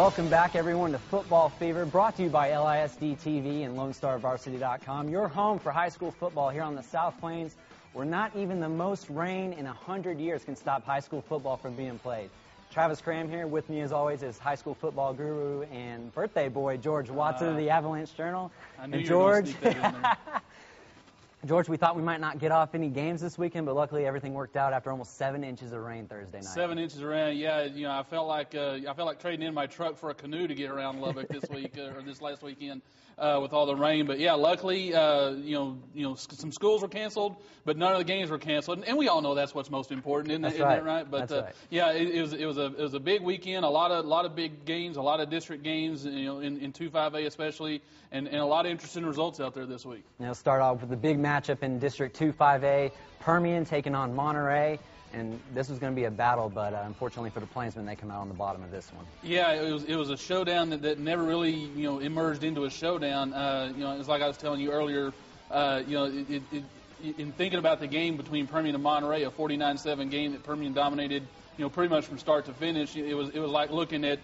Welcome back, everyone, to Football Fever, brought to you by LISD TV and LoneStarVarsity.com, your home for high school football here on the South Plains, where not even the most rain in 100 years can stop high school football from being played. Travis Cram here. With me, as always, is high school football guru and birthday boy George Watson of the Avalanche-Journal. I knew you were going to sneak that in there. George, we thought we might not get off any games this weekend, but luckily everything worked out after almost 7 inches of rain Thursday night. 7 inches of rain, yeah. You know, I felt like trading in my truck for a canoe to get around Lubbock this week or this last weekend with all the rain. But yeah, luckily, some schools were canceled, but none of the games were canceled. And we all know that's what's most important, isn't that right? But that's right. Yeah, it was a big weekend. A lot of big games, a lot of district games, in 2-5A especially, and a lot of interesting results out there this week. Now, start off with the big matchup in District 2-5A, Permian taking on Monterey. And this was going to be a battle, but unfortunately for the Plainsmen, they come out on the bottom of this one. Yeah, it was a showdown that never really emerged into a showdown. It's like I was telling you earlier. In thinking about the game between Permian and Monterey, a 49-7 game that Permian dominated, pretty much from start to finish. It was like looking at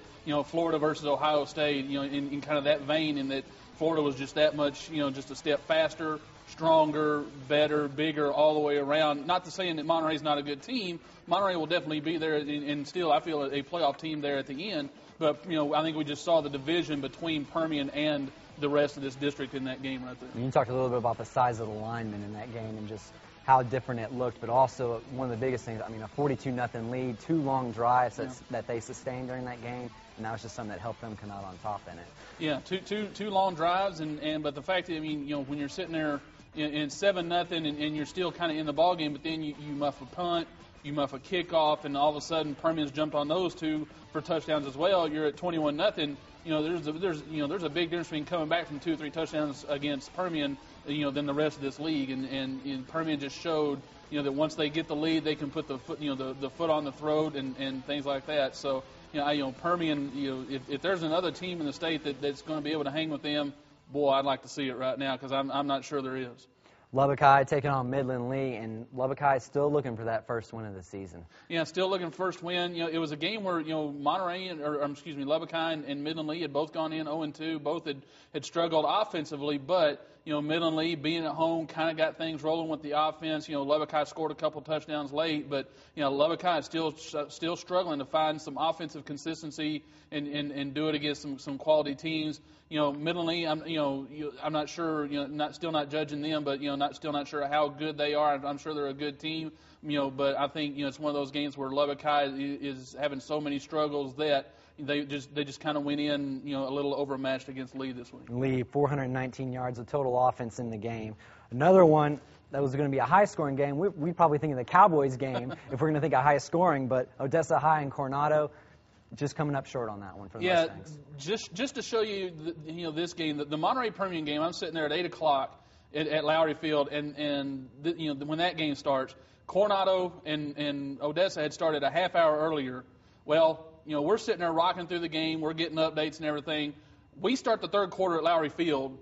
Florida versus Ohio State, in kind of that vein, in that Florida was just that much, just a step faster, stronger, better, bigger, all the way around. Not to saying that Monterey's not a good team. Monterey will definitely be there, and still, I feel, a playoff team there at the end. But, I think we just saw the division between Permian and the rest of this district in that game right there. You talked a little bit about the size of the linemen in that game and just how different it looked, but also one of the biggest things, a 42-0 lead, 2 long drives that they sustained during that game, and that was just something that helped them come out on top in it. Yeah, two long drives, but the fact that, when you're sitting there in 7-0 and you're still kind of in the ball game, but then you muff a punt, you muff a kickoff, and all of a sudden Permian's jumped on those 2 for touchdowns as well. You're at 21-0. There's a big difference between coming back from 2 or 3 touchdowns against Permian, than the rest of this league. And Permian just showed, that once they get the lead, they can put the foot, the foot on the throat and things like that. So, Permian, if there's another team in the state that's going to be able to hang with them, boy, I'd like to see it right now, because I'm not sure there is. Lubbock High taking on Midland Lee, and Lubbock High is still looking for that first win of the season. Yeah, still looking for first win. It was a game where Lubbock High and Midland Lee had both gone in 0-2. Both had struggled offensively, but Midland Lee being at home kind of got things rolling with the offense. Lubbock High scored a couple touchdowns late, but Lubbock High is still struggling to find some offensive consistency and do it against some quality teams. Midland Lee, I'm not sure. Still not judging them, but still not sure how good they are. I'm sure they're a good team. But I think it's one of those games where Lubbock High is having so many struggles that they just kind of went in a little overmatched against Lee this week. Lee, 419 yards of total offense in the game. Another one that was going to be a high-scoring game. We'd probably think of the Cowboys game if we're going to think of high-scoring, but Odessa High and Coronado just coming up short on that one for the Mustangs. Just to show you, this game, the Monterey Permian game. I'm sitting there at 8 o'clock at Lowry Field, and when that game starts, Coronado and Odessa had started a half hour earlier. Well, we're sitting there rocking through the game. We're getting updates and everything. We start the third quarter at Lowry Field,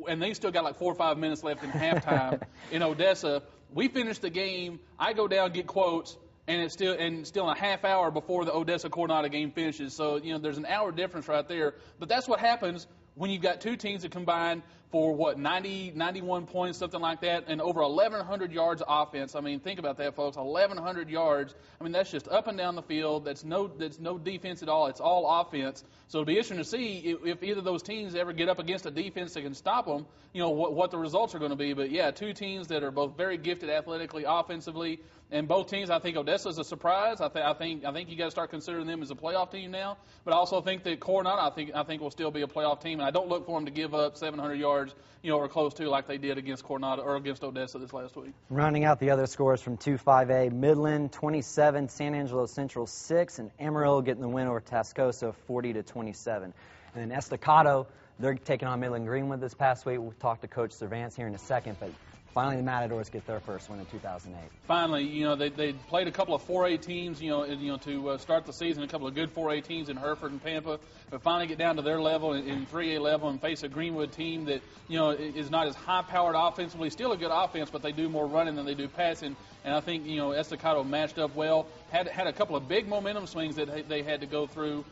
and they still got like 4 or 5 minutes left in halftime in Odessa. We finish the game. I go down, get quotes, and it's still a half hour before the Odessa-Coronado game finishes. So, there's an hour difference right there. But that's what happens when you've got 2 teams that combine for, 90, 91 points, something like that, and over 1,100 yards of offense. Think about that, folks, 1,100 yards. That's just up and down the field. That's no defense at all. It's all offense. So it'll be interesting to see if either of those teams ever get up against a defense that can stop them, what the results are going to be. But, yeah, 2 teams that are both very gifted athletically, offensively, and both teams, I think Odessa's a surprise. I think you got to start considering them as a playoff team now. But I also think that Coronado, I think will still be a playoff team, and I don't look for them to give up 700 yards, or close to, like they did against Coronado or against Odessa this last week. Rounding out the other scores from 2-5A, Midland 27, San Angelo Central 6, and Amarillo getting the win over Tascosa 40-27. And then Estacado, they're taking on Midland Greenwood this past week. We'll talk to Coach Cervantz here in a second, but finally the Matadors get their first win in 2008. Finally, they played a couple of 4A teams, to start the season, a couple of good 4A teams in Hereford and Pampa, but finally get down to their level in 3A level and face a Greenwood team that, is not as high-powered offensively, still a good offense, but they do more running than they do passing. and I think Estacado matched up well. Had a couple of big momentum swings that they had to go through.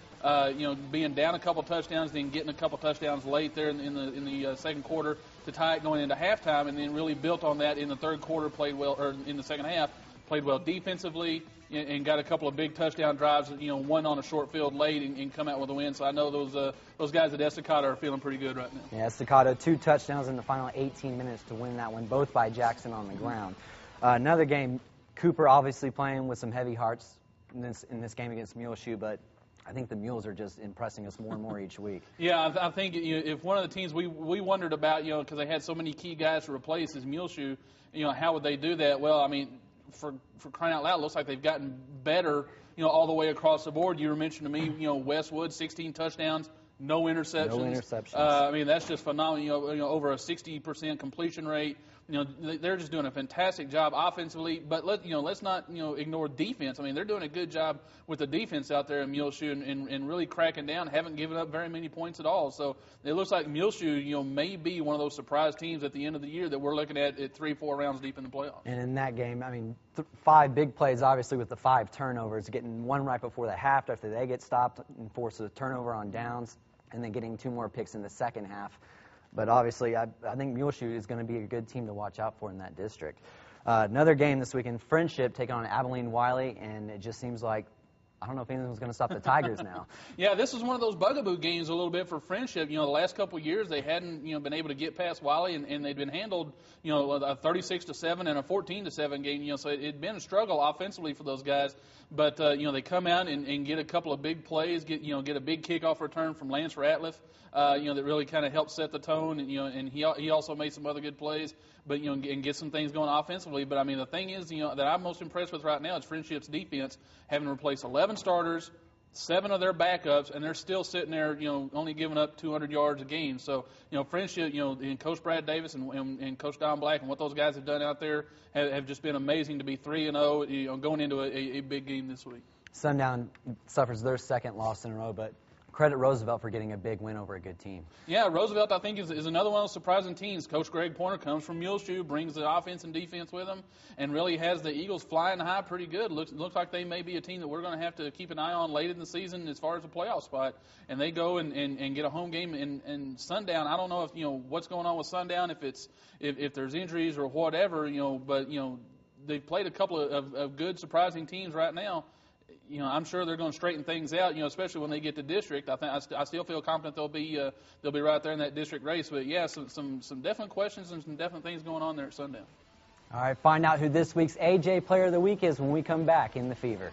Being down a couple touchdowns, then getting a couple touchdowns late there in the second quarter to tie it going into halftime, and then really built on that in the third quarter. Played well, or in the second half, played well defensively, and got a couple of big touchdown drives. One on a short field late, and come out with a win. So I know those guys at Estacado are feeling pretty good right now. Yeah, Estacado 2 touchdowns in the final 18 minutes to win that one, both by Jackson on the ground. Another game, Cooper obviously playing with some heavy hearts in this game against Muleshoe, but I think the Mules are just impressing us more and more each week. Yeah, I think if one of the teams we wondered about, because they had so many key guys to replace is Muleshoe, how would they do that? Well, I mean, for crying out loud, it looks like they've gotten better, all the way across the board. You were mentioning to me, Westwood, 16 touchdowns, no interceptions. No interceptions. I mean, that's just phenomenal. Over a 60% completion rate. They're just doing a fantastic job offensively. But let's not ignore defense. I mean, they're doing a good job with the defense out there in Muleshoe and really cracking down. Haven't given up very many points at all. So it looks like Muleshoe, may be one of those surprise teams at the end of the year that we're looking at 3-4 rounds deep in the playoffs. And in that game, I mean, 5 big plays, obviously, with the 5 turnovers, getting one right before the half after they get stopped and force a turnover on downs, and then getting 2 more picks in the second half. But obviously, I think Muleshoe is going to be a good team to watch out for in that district. Another game this weekend, Friendship taking on Abilene-Wiley, and it just seems like, I don't know if anyone's going to stop the Tigers now. Yeah, this was one of those bugaboo games a little bit for Friendship. The last couple of years they hadn't been able to get past Wiley, and they'd been handled a 36-7 and a 14-7 game. So it'd been a struggle offensively for those guys. But they come out and get a couple of big plays, get a big kickoff return from Lance Ratliff, that really kind of helped set the tone, and he also made some other good plays, but and get some things going offensively. But I mean, the thing is, that I'm most impressed with right now is Friendship's defense, having replaced 11 starters, 7 of their backups, and they're still sitting there, only giving up 200 yards a game. So, Friendship, and Coach Brad Davis and Coach Don Black and what those guys have done out there have just been amazing to be 3-0, going into a big game this week. Sundown suffers their second loss in a row, but credit Roosevelt for getting a big win over a good team. Yeah, Roosevelt, I think, is another one of those surprising teams. Coach Greg Pointer comes from Muleshoe, brings the offense and defense with him, and really has the Eagles flying high pretty good. Looks like they may be a team that we're going to have to keep an eye on late in the season as far as a playoff spot. And they go and get a home game in Sundown. I don't know if what's going on with Sundown, if there's injuries or whatever, but they've played a couple of good surprising teams right now. I'm sure they're going to straighten things out, especially when they get to district. I still feel confident they'll be right there in that district race. But yeah, some definite questions and some definite things going on there at Sundown. All right, find out who this week's AJ Player of the Week is when we come back in the Fever.